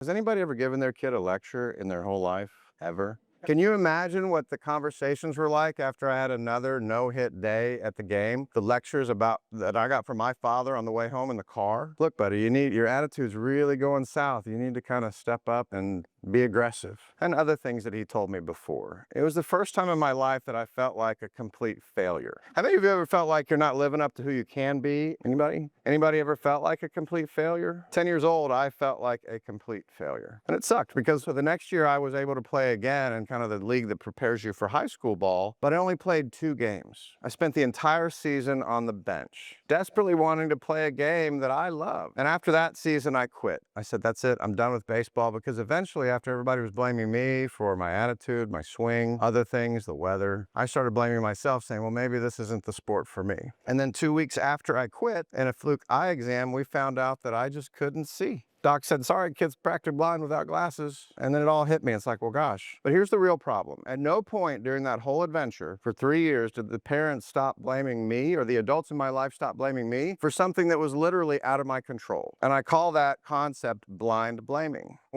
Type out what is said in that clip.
Has anybody ever given their kid a lecture in their whole life? Ever? Can you imagine what the conversations were like after I had another no-hit day at the game? The lectures about that I got from my father on the way home in the car. Look, buddy, your attitude's really going south. You need to kind of step up and be aggressive. And other things that he told me before. It was the first time in my life that I felt like a complete failure. Have any of you ever felt like you're not living up to who you can be? Anybody? Anybody ever felt like a complete failure? 10 years old, I felt like a complete failure. And it sucked because for the next year I was able to play again in kind of the league that prepares you for high school ball, but I only played 2 games. I spent the entire season on the bench, desperately wanting to play a game that I love. And after that season, I quit. I said, that's it, I'm done with baseball, because eventually, after everybody was blaming me for my attitude, my swing, other things, the weather, I started blaming myself, saying, well, maybe this isn't the sport for me. And then 2 weeks after I quit, in a fluke eye exam, we found out that I just couldn't see. Doc said, sorry, kid's practically blind without glasses. And then it all hit me. It's like, well, gosh. But here's the real problem. At no point during that whole adventure for 3 years did the parents stop blaming me, or the adults in my life stop blaming me for something that was literally out of my control. And I call that concept blind blaming.